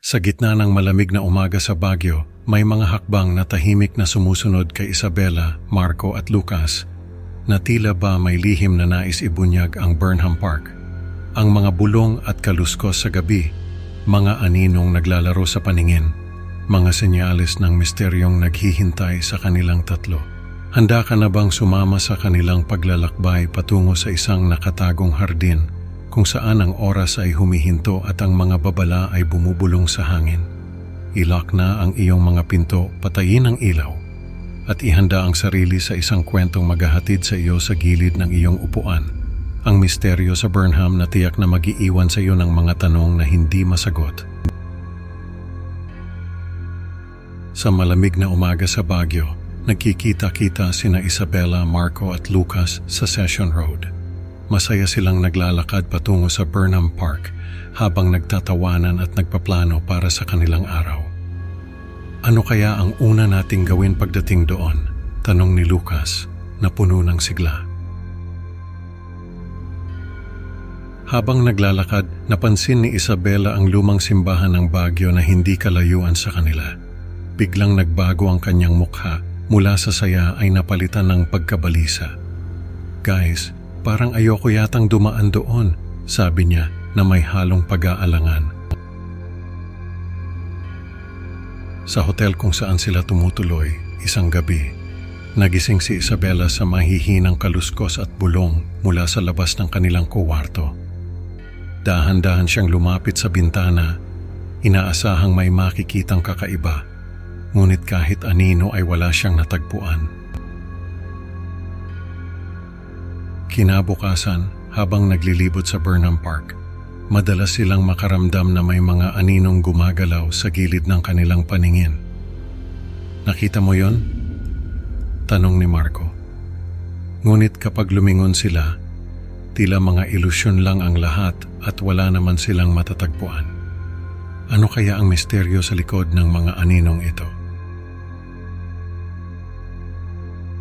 Sa gitna ng malamig na umaga sa Baguio, may mga hakbang na tahimik na sumusunod kay Isabela, Marco at Lucas na tila ba may lihim na nais ibunyag ang Burnham Park. Ang mga bulong at kaluskos sa gabi, mga aninong naglalaro sa paningin, mga senyales ng misteryong naghihintay sa kanilang tatlo. Handa ka na bang sumama sa kanilang paglalakbay patungo sa isang nakatagong hardin kung saan ang oras ay humihinto at ang mga babala ay bumubulong sa hangin? Ilock na ang iyong mga pinto, patayin ang ilaw, at ihanda ang sarili sa isang kwentong maghahatid sa iyo sa gilid ng iyong upuan. Ang misteryo sa Burnham na tiyak na mag-iiwan sa iyo ng mga tanong na hindi masagot. Sa malamig na umaga sa Baguio, nagkikita-kita sina Isabela, Marco at Lucas sa Session Road. Masaya silang naglalakad patungo sa Burnham Park habang nagtatawanan at nagpaplano para sa kanilang araw. Ano kaya ang una nating gawin pagdating doon? Tanong ni Lucas na puno ng sigla. Habang naglalakad, napansin ni Isabela ang lumang simbahan ng Baguio na hindi kalayuan sa kanila. Biglang nagbago ang kanyang mukha, mula sa saya ay napalitan ng pagkabalisa. "Guys, parang ayoko yatang dumaan doon," sabi niya na may halong pag-aalangan. Sa hotel kung saan sila tumutuloy, isang gabi, nagising si Isabela sa mahihinang kaluskos at bulong mula sa labas ng kanilang kuwarto. Dahan-dahan siyang lumapit sa bintana, inaasahang may makikitang kakaiba, ngunit kahit anino ay wala siyang natagpuan. Kinabukasan, habang naglilibot sa Burnham Park, madalas silang makaramdam na may mga aninong gumagalaw sa gilid ng kanilang paningin. "Nakita mo yon?" tanong ni Marco. Ngunit kapag lumingon sila, tila mga ilusyon lang ang lahat at wala naman silang matatagpuan. Ano kaya ang misteryo sa likod ng mga aninong ito?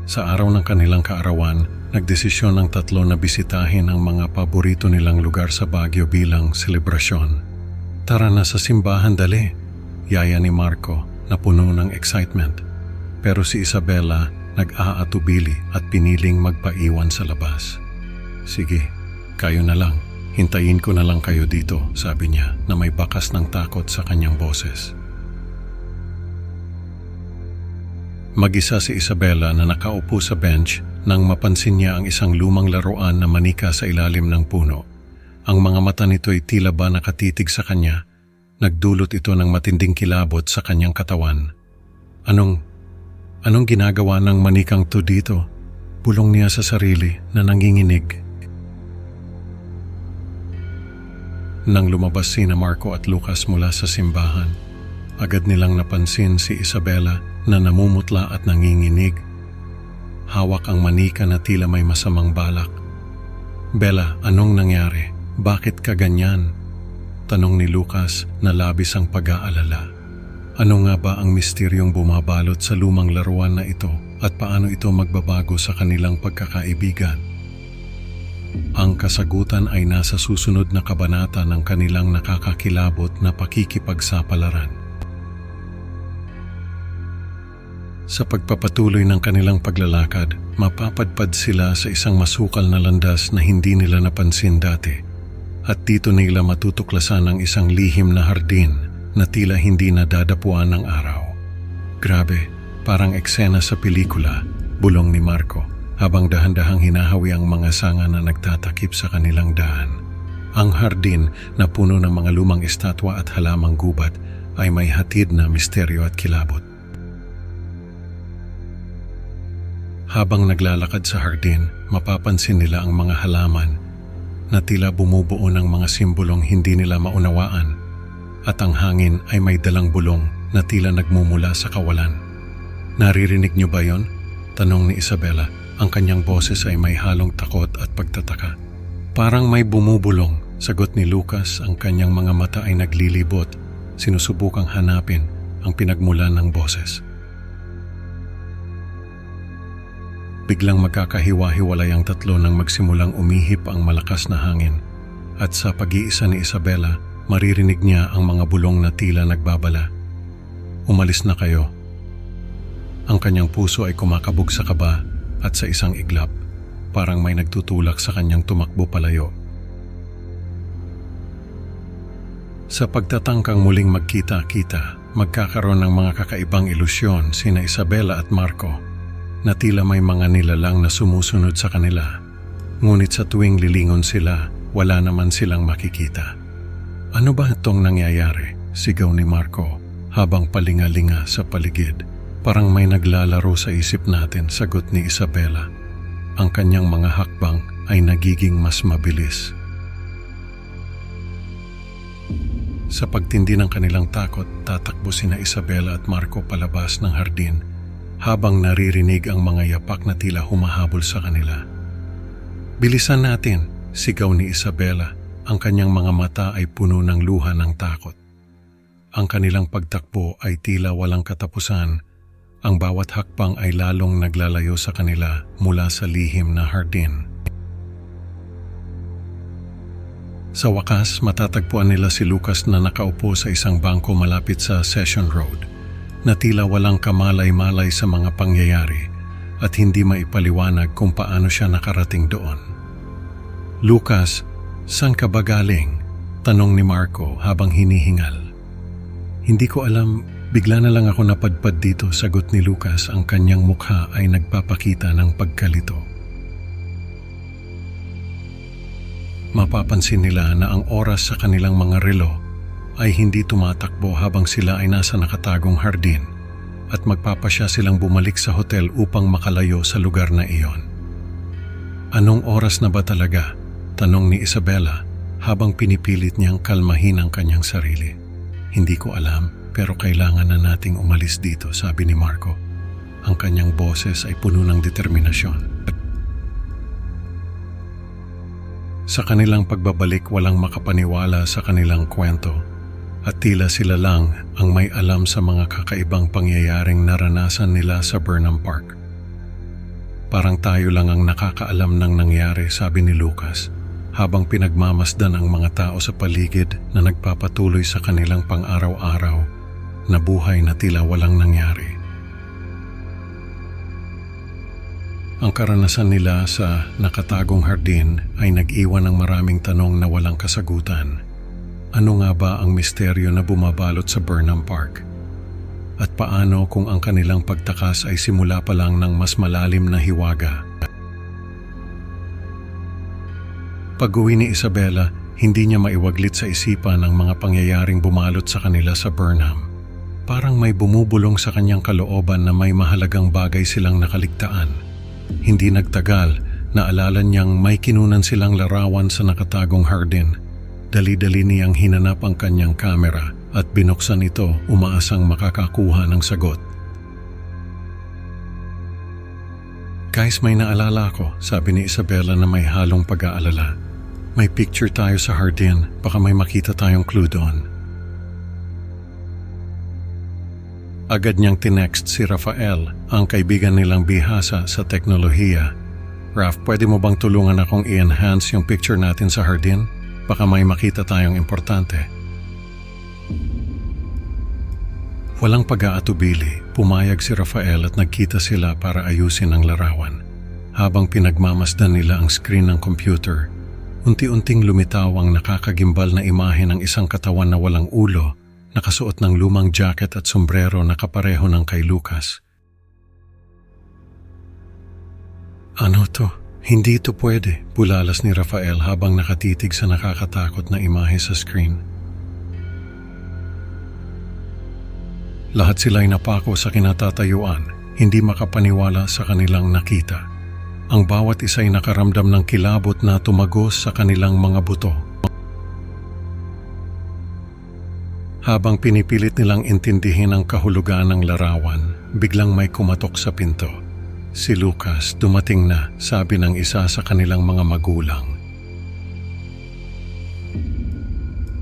Sa araw ng kanilang kaarawan, nagdesisyon ng tatlo na bisitahin ang mga paborito nilang lugar sa Baguio bilang selebrasyon. "Tara na sa simbahan, dali," yaya ni Marco na puno ng excitement. Pero si Isabela nag-aatubili at piniling magpaiwan sa labas. "Sige, kayo na lang. Hintayin ko na lang kayo dito," sabi niya na may bakas ng takot sa kanyang boses. Mag-isa si Isabela na nakaupo sa bench nang mapansin niya ang isang lumang laruan na manika sa ilalim ng puno. Ang mga mata nito'y tila ba nakatitig sa kanya. Nagdulot ito ng matinding kilabot sa kanyang katawan. Anong ginagawa ng manikang to dito? Bulong niya sa sarili na nanginginig. Nang lumabas sina Marco at Lucas mula sa simbahan, agad nilang napansin si Isabela na namumutla at nanginginig. Hawak ang manika na tila may masamang balak. "Bella, anong nangyari? Bakit ka ganyan?" tanong ni Lucas na labis ang pag-aalala. Ano nga ba ang misteryong bumabalot sa lumang laruan na ito at paano ito magbabago sa kanilang pagkakaibigan? Ang kasagutan ay nasa susunod na kabanata ng kanilang nakakakilabot na pakikipagsapalaran. Sa pagpapatuloy ng kanilang paglalakad, mapapadpad sila sa isang masukal na landas na hindi nila napansin dati. At dito nila matutuklasan ang isang lihim na hardin na tila hindi nadadapuan ng araw. "Grabe, parang eksena sa pelikula," bulong ni Marco, habang dahan-dahang hinahawi ang mga sanga na nagtatakip sa kanilang daan. Ang hardin na puno ng mga lumang estatwa at halamang gubat ay may hatid na misteryo at kilabot. Habang naglalakad sa hardin, mapapansin nila ang mga halaman na tila bumubuo ng mga simbolong hindi nila maunawaan, at ang hangin ay may dalang bulong na tila nagmumula sa kawalan. "Naririnig niyo ba yon?" tanong ni Isabela. Ang kanyang boses ay may halong takot at pagtataka. "Parang may bumubulong," sagot ni Lucas. Ang kanyang mga mata ay naglilibot, sinusubukang hanapin ang pinagmulan ng boses. Biglang magkakahiwa-hiwalay ang tatlo nang magsimulang umihip ang malakas na hangin, at sa pag-iisa ni Isabela, maririnig niya ang mga bulong na tila nagbabala. Umalis na kayo. Ang kanyang puso ay kumakabog sa kaba at sa isang iglap, parang may nagtutulak sa kanyang tumakbo palayo. Sa pagtatangkang muling magkita-kita, magkakaroon ng mga kakaibang ilusyon sina Isabela at Marco na tila may mga nilalang na sumusunod sa kanila. Ngunit sa tuwing lilingon sila, wala naman silang makikita. Ano ba itong nangyayari? Sigaw ni Marco habang palingalinga sa paligid. Parang may naglalaro sa isip natin, sagot ni Isabela. Ang kanyang mga hakbang ay nagiging mas mabilis. Sa pagtindi ng kanilang takot, tatakbo sina Isabela at Marco palabas ng hardin habang naririnig ang mga yapak na tila humahabol sa kanila. Bilisan natin, sigaw ni Isabela. Ang kanyang mga mata ay puno ng luha ng takot. Ang kanilang pagtakbo ay tila walang katapusan. Ang bawat hakbang ay lalong naglalayo sa kanila mula sa lihim na hardin. Sa wakas, matatagpuan nila si Lucas na nakaupo sa isang bangko malapit sa Session Road, na tila walang kamalay-malay sa mga pangyayari at hindi maipaliwanag kung paano siya nakarating doon. Lucas, saan ka ba galing? Tanong ni Marco habang hinihingal. Hindi ko alam, bigla na lang ako napadpad dito, sagot ni Lucas. Ang kanyang mukha ay nagpapakita ng pagkalito. Mapapansin nila na ang oras sa kanilang mga relo ay hindi tumatakbo habang sila ay nasa nakatagong hardin at magpapasya silang bumalik sa hotel upang makalayo sa lugar na iyon. Anong oras na ba talaga? Tanong ni Isabela habang pinipilit niyang kalmahin ang kanyang sarili. Hindi ko alam, pero kailangan na nating umalis dito, sabi ni Marco. Ang kanyang boses ay puno ng determinasyon. Sa kanilang pagbabalik, walang makapaniwala sa kanilang kwento at tila sila lang ang may alam sa mga kakaibang pangyayaring naranasan nila sa Burnham Park. Parang tayo lang ang nakakaalam ng nangyari, sabi ni Lucas, habang pinagmamasdan ang mga tao sa paligid na nagpapatuloy sa kanilang pang-araw-araw na buhay na tila walang nangyari. Ang karanasan nila sa nakatagong hardin ay nag-iwan ng maraming tanong na walang kasagutan. Ano nga ba ang misteryo na bumabalot sa Burnham Park? At paano kung ang kanilang pagtakas ay simula pa lang ng mas malalim na hiwaga? Pag-uwi ni Isabela, hindi niya maiwaglit sa isipan ang mga pangyayaring bumalot sa kanila sa Burnham. Parang may bumubulong sa kanyang kalooban na may mahalagang bagay silang nakaligtaan. Hindi nagtagal, naalala niyang may kinunan silang larawan sa nakatagong hardin. Dali-dali niyang hinanap ang kanyang kamera at binuksan ito, umaasang makakakuha ng sagot. Guys, may naalala ko, sabi ni Isabela na may halong pag-aalala. May picture tayo sa hardin, baka may makita tayong clue doon. Agad niyang tinext si Rafael, ang kaibigan nilang bihasa sa teknolohiya. Raf, pwede mo bang tulungan akong i-enhance yung picture natin sa hardin? Baka may makita tayong importante. Walang pag-aatubili, pumayag si Rafael at nagkita sila para ayusin ang larawan. Habang pinagmamasdan nila ang screen ng computer, unti-unting lumitaw ang nakakagimbal na imahe ng isang katawan na walang ulo, nakasuot ng lumang jacket at sombrero na kapareho ng kay Lucas. Ano to? Hindi ito pwede, bulalas ni Rafael habang nakatitig sa nakakatakot na imahe sa screen. Lahat sila'y napako sa kinatatayuan, hindi makapaniwala sa kanilang nakita. Ang bawat isa'y nakaramdam ng kilabot na tumagos sa kanilang mga buto. Habang pinipilit nilang intindihin ang kahulugan ng larawan, biglang may kumatok sa pinto. Si Lucas, dumating na, sabi ng isa sa kanilang mga magulang.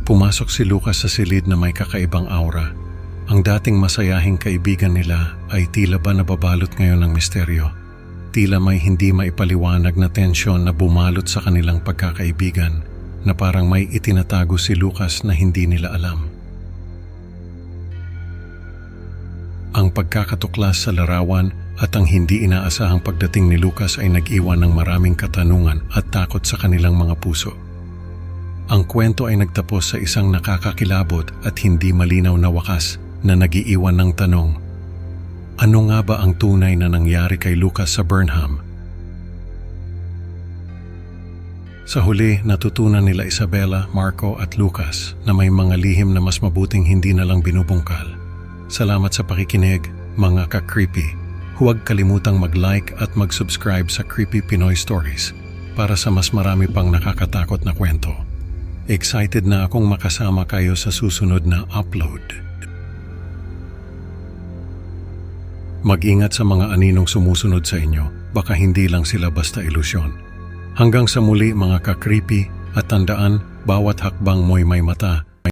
Pumasok si Lucas sa silid na may kakaibang aura. Ang dating masayahing kaibigan nila ay tila ba nababalot ngayon ng misteryo. Tila may hindi maipaliwanag na tensyon na bumalot sa kanilang pagkakaibigan na parang may itinatago si Lucas na hindi nila alam. Ang pagkakatuklas sa larawan at ang hindi inaasahang pagdating ni Lucas ay nag-iwan ng maraming katanungan at takot sa kanilang mga puso. Ang kwento ay nagtapos sa isang nakakakilabot at hindi malinaw na wakas na nag-iiwan ng tanong, ano nga ba ang tunay na nangyari kay Lucas sa Burnham? Sa huli, natutunan nila Isabela, Marco at Lucas na may mga lihim na mas mabuting hindi na lang binubungkal. Salamat sa pakikinig, mga ka-creepy. Huwag kalimutang mag-like at mag-subscribe sa Creepy Pinoy Stories para sa mas marami pang nakakatakot na kwento. Excited na akong makasama kayo sa susunod na upload. Mag-ingat sa mga aninong sumusunod sa inyo, baka hindi lang sila basta ilusyon. Hanggang sa muli mga ka-creepy at tandaan, bawat hakbang mo'y may mata